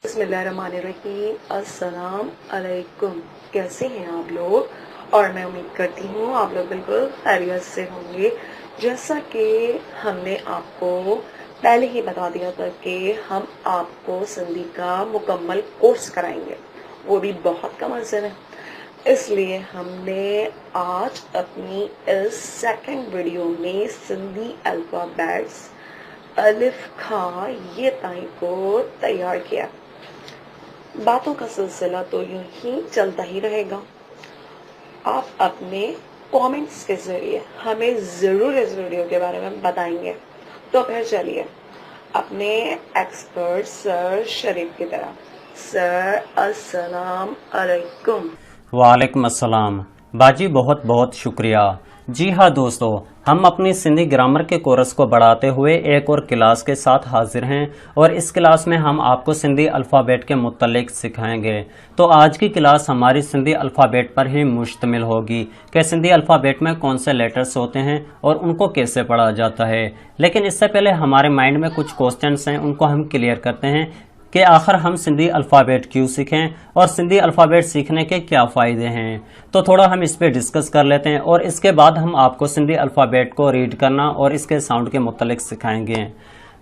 बिस्मिल्लाहिर्रहमानिर्रहीम। अस्सलाम अलैकुम। कैसे हैं आप लोग? और मैं उम्मीद करती हूँ आप लोग बिल्कुल खैरियत से होंगे। जैसा कि हमने आपको पहले ही बता दिया था कि हम आपको सिंधी का मुकम्मल कोर्स कराएंगे, वो भी बहुत कम अर्से में। इसलिए हमने आज अपनी इस सेकंड वीडियो में सिंधी अल्फ़ाबेट्स अलिफ खां ये ताई को तैयार किया। बातों का सिलसिला तो यूं ही चलता ही रहेगा। आप अपने कमेंट्स के जरिए हमें ज़रूर इस वीडियो के बारे में बताएंगे। तो फिर चलिए अपने एक्सपर्ट सर शरीफ की तरफ। सर अस्सलाम अलैकुम। वालेकुम अस्सलाम। बाजी बहुत बहुत शुक्रिया। जी हाँ दोस्तों, हम अपनी सिंधी ग्रामर के कोर्स को बढ़ाते हुए एक और क्लास के साथ हाजिर हैं और इस क्लास में हम आपको सिंधी अल्फ़ाबेट के मुतल्लिक सिखाएंगे। तो आज की क्लास हमारी सिंधी अल्फ़ाबेट पर ही मुश्तमिल होगी कि सिंधी अल्फ़ाबेट में कौन से लेटर्स होते हैं और उनको कैसे पढ़ा जाता है। लेकिन इससे पहले हमारे माइंड में कुछ क्वेश्चंस हैं, उनको हम क्लियर करते हैं कि आखिर हम सिंधी अल्फ़ाबेट क्यों सीखें और सिंधी अल्फ़ाबेट सीखने के क्या फ़ायदे हैं। तो थोड़ा हम इस पे डिस्कस कर लेते हैं और इसके बाद हम आपको सिंधी अल्फ़ाबेट को रीड करना और इसके साउंड के मुतल्लिक सिखाएंगे।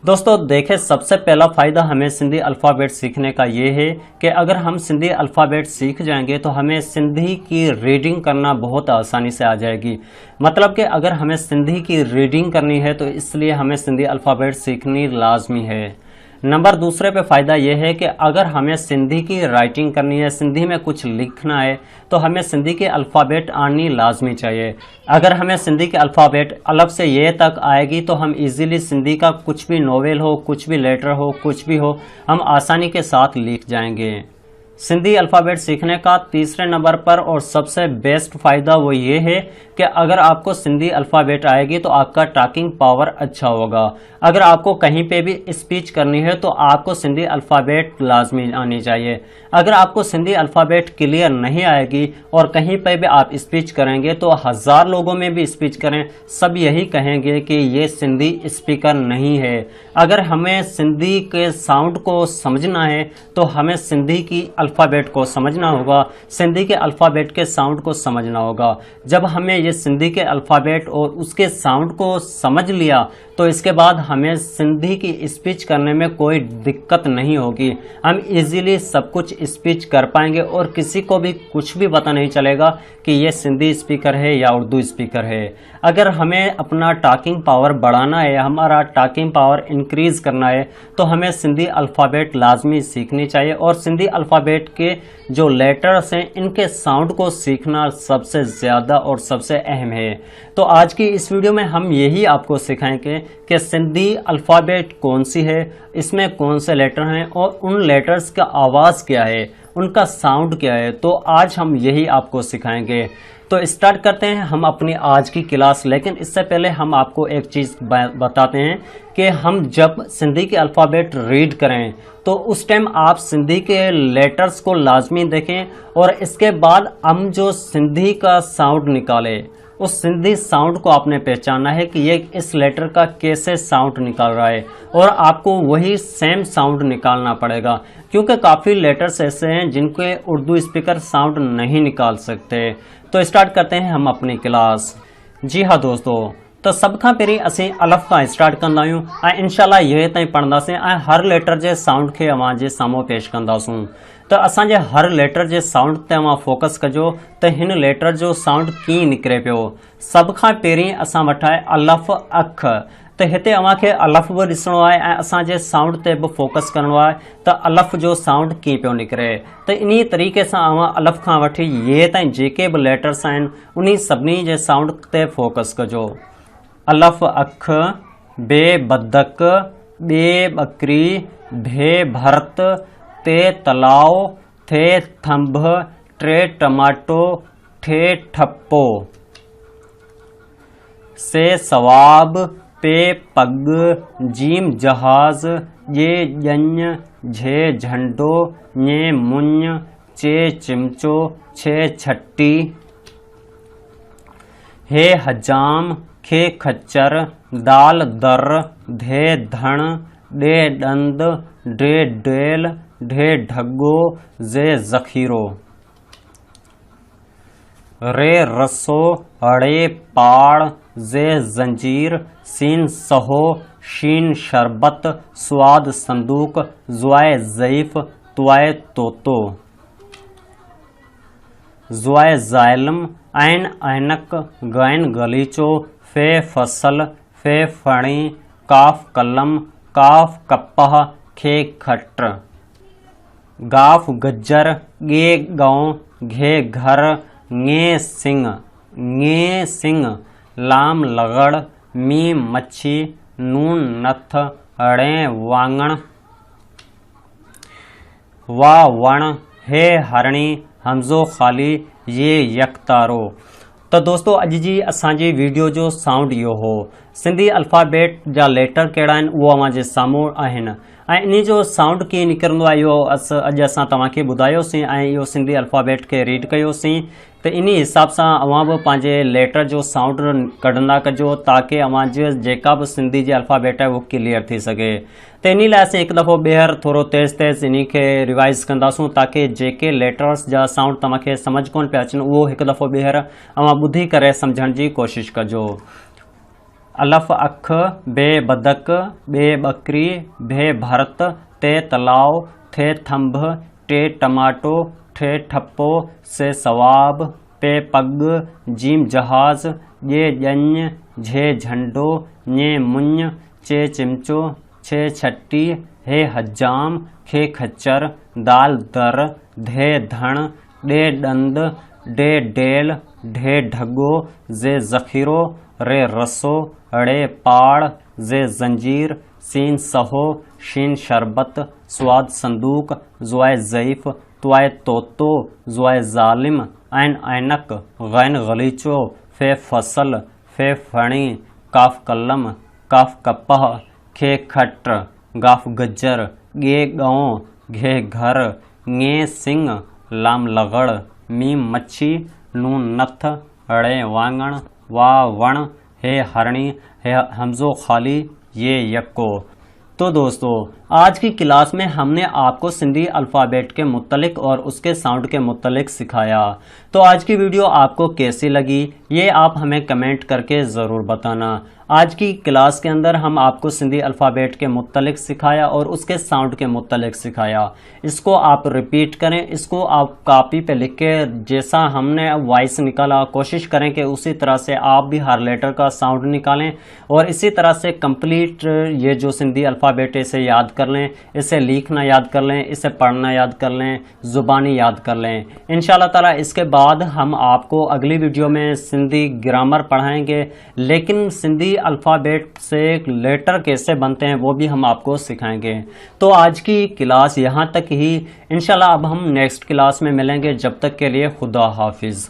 दोस्तों देखें, सबसे पहला फ़ायदा हमें सिंधी अल्फ़ाबेट सीखने का ये है कि अगर हम सिंधी अल्फ़ाबेट सीख जाएंगे तो हमें सिंधी की रीडिंग करना बहुत आसानी से आ जाएगी। मतलब कि अगर हमें सिंधी की रीडिंग करनी है तो इसलिए हमें सिंधी अल्फ़ाबेट सीखनी लाजमी है। नंबर दूसरे पे फ़ायदा यह है कि अगर हमें सिंधी की राइटिंग करनी है, सिंधी में कुछ लिखना है, तो हमें सिंधी के अल्फ़ाबेट आनी लाजमी चाहिए। अगर हमें सिंधी के अल्फ़ाबेट अलग से ये तक आएगी तो हम इजीली सिंधी का कुछ भी नोवेल हो, कुछ भी लेटर हो, कुछ भी हो, हम आसानी के साथ लिख जाएंगे। सिंधी अल्फ़ाबेट सीखने का तीसरे नंबर पर और सबसे बेस्ट फ़ायदा वो ये है कि अगर आपको सिंधी अल्फ़ाबेट आएगी तो आपका टॉकिंग पावर अच्छा होगा। अगर आपको कहीं पे भी स्पीच करनी है तो आपको सिंधी अल्फ़ाबेट लाजमी आनी चाहिए। अगर आपको सिंधी अल्फ़ाबेट क्लियर नहीं आएगी और कहीं पे भी आप स्पीच करेंगे तो 1000 लोगों में भी स्पीच करें, सब यही कहेंगे कि ये सिंधी स्पीकर नहीं है। अगर हमें सिंधी के साउंड को समझना है तो हमें सिंधी की अल्फ़ाबेट को समझना होगा, सिंधी के अल्फ़ाबेट के साउंड को समझना होगा। जब हमें ये सिंधी के अल्फ़ाबेट और उसके साउंड को समझ लिया तो इसके बाद हमें सिंधी की स्पीच करने में कोई दिक्कत नहीं होगी। हम इजीली सब कुछ स्पीच कर पाएंगे और किसी को भी कुछ भी पता नहीं चलेगा कि ये सिंधी स्पीकर है या उर्दू स्पीकर है। अगर हमें अपना टॉकिंग पावर बढ़ाना है, हमारा टॉकिंग पावर इंक्रीज करना है, तो हमें सिंधी अल्फ़ाबेट लाजमी सीखनी चाहिए और सिंधी अल्फ़ाबेट के जो लेटर्स हैं इनके साउंड को सीखना सबसे ज़्यादा और सबसे अहम है। तो आज की इस वीडियो में हम यही आपको सिखाएंगे कि सिंधी अल्फ़ाबेट कौन सी है, इसमें कौन से लेटर हैं और उन लेटर्स का आवाज़ क्या है, उनका साउंड क्या है। तो आज हम यही आपको सिखाएंगे। तो स्टार्ट करते हैं हम अपनी आज की क्लास। लेकिन इससे पहले हम आपको एक चीज़ बताते हैं कि हम जब सिंधी के अल्फ़ाबेट रीड करें तो उस टाइम आप सिंधी के लेटर्स को लाजमी देखें और इसके बाद हम जो सिंधी का साउंड निकालें उस सिंधी साउंड को आपने पहचाना है कि ये इस लेटर का कैसे साउंड निकाल रहा है और आपको वही सेम साउंड निकालना पड़ेगा, क्योंकि काफ़ी लेटर्स ऐसे हैं जिनके उर्दू स्पीकर साउंड नहीं निकाल सकते। तो स्टार्ट करते हैं हम अपनी क्लास। जी हाँ दोस्तों, तो सब खां पहिरीं असीं अलफ़ खां स्टार्ट कंदा आहियूं ऐं इंशाअल्लाह ये ताईं पढ़ंदासीं ऐं हर लेटर जे साउंड खे अवां जे साम्हूं पेश कंदासूं। तो असांजे हर लेटर जे साउंड ते अवां फोकस कजो त हिन लेटर जो साउंड कीअं निकिरे पियो। सब खां पहिरीं असां वटि आहे अलफ़ अख। त हिते अव्हांखे अलफ़ बि ॾिसणो आहे ऐं असांजे साउंड ते बि फोकस करिणो आहे त अलफ़ जो साउंड कीअं पियो निकिरे। त इन तरीक़े सां अव्हां अलफ़ खां वठी ये ताईं जेके बि लेटर्स आहिनि उन सभिनी जे साउंड ते फोकस कजो। अलफ़ अख, बे बदक, बे बकरी, भे भरत, ते तलाव, थे थंभ, ट्रे टमाटो, ठे ठप्पो, से सवाब, पे पग, जीम जहाज, ये जञ, झे झंडो, ñे मुञ, चे चिमचो, छे छट्टी, हे हजाम, खे खच्चर, दाल दर, धे धण, डे डंद, डे डेल, ढे ढग्गो जे जखीरो, रे रसो अड़े पाड़ जे जंजीर, सीन सहो शीन शरबत, स्वाद संदूक, ज़्वाए ज़ईफ त्वाए तोतो, ज़्वाए ज़ाइलम ऐन ऐनक, गैन गलीचो, फे फसल, फे फणी, काफ कलम, काफ कप्पह, खे खट्र, गाफ गज्जर, गे गाँव, घे घर, ङे सिंह, लाम लगड़, मीम मच्छी, नून नथ, अड़े वांगण, वा वण, हे हरणी, हमज़ो खाली, ये यकतारो। तो दोस्तों अॼु जी असांजी वीडियो जो साउंड इहो हो। सिंधी अल्फ़ाबेट जा लेटर कहिड़ा आहिनि उहो अव्हां जे साम्हूं आहिनि ऐं इन जो साउंड कीअं निकिरंदो आहे इहो अॼु असां तव्हांखे ॿुधायोसीं ऐं इहो सिंधी अल्फ़ाबेट खे रीड कयोसीं। त इन हिसाब सां अव्हां बि पंहिंजे लेटर जो साउंड कढंदा कजो ताकी अव्हां जी जेका बि सिंधी जी अल्फ़ाबेट आहे उहो क्लियर थी सघे। त इन लाइ असीं हिकु दफ़ो ॿीहर थोरो तेज़ इन खे रिवाइज़ कंदासूं ताकी जेके लेटर्स जा साउंड तव्हांखे सम्झ कोन पिया अचनि उहो हिकु दफ़ो ॿीहर अव्हां ॿुधी करे सम्झण जी कोशिशि कजो। अलफ़ अख, बे बदक, बे बकरी, भे भरत, ते तलाव, थे थंभ, टे टमाटो, ठे ठप्पो, से सवाब, पे पग, जीम जहाज, ये ॼञ, झे झंडो, ñe मुंज, चे चिमचो, छे छट्टी, हे हजाम, खे खच्चर, दाल दर, धे धण, डे डंद, डे डेल, ढे ढगो, जे ज़खीरो, रे रसो, अड़े पाड़, जे जंजीर, सीन सहो, शीन शरबत, स्वाद संदूक, ज़्वाए ज़ईफ, त्वाए तोतो, ज़्वाए ज़ालिम, ऐन ऐनक, गैन गलीचो, फे फसल, फे फणी, काफ कलम, काफ कप्पह, खे खट्र, गाफ गज्जर, गे गाँव, घे घर, ङे सिंह, लाम लगड़, मीम मच्छी, नून नथ, अड़े वांगण, वा वण, हे हरणी, हे हमज़ो खाली, ये यक्को। तो दोस्तों आज की क्लास में हमने आपको सिंधी अल्फ़ाबेट के मुतलिक और उसके साउंड के मुतलिक सिखाया। तो आज की वीडियो आपको कैसी लगी ये आप हमें कमेंट करके ज़रूर बताना। आज की क्लास के अंदर हम आपको सिंधी अल्फ़ाबेट के मुतलिक सिखाया और उसके साउंड के मुतलिक सिखाया। इसको आप रिपीट करें, इसको आप कॉपी पे लिख के जैसा हमने वॉइस निकाला कोशिश करें कि उसी तरह से आप भी हर लेटर का साउंड निकालें और इसी तरह से कंप्लीट ये जो सिंधी अल्फ़ाबेट है इसे याद कर लें, इसे लिखना याद कर लें, इसे पढ़ना याद कर लें, ज़ुबानी याद कर लें। इंशाल्लाह ताला इसके बाद हम आपको अगली वीडियो में सिंधी ग्रामर पढ़ाएंगे, लेकिन सिंधी अल्फ़ाबेट से लेटर कैसे बनते हैं वो भी हम आपको सिखाएंगे। तो आज की क्लास यहाँ तक ही। इंशाल्लाह अब हम नेक्स्ट क्लास में मिलेंगे। जब तक के लिए खुदा हाफिज़।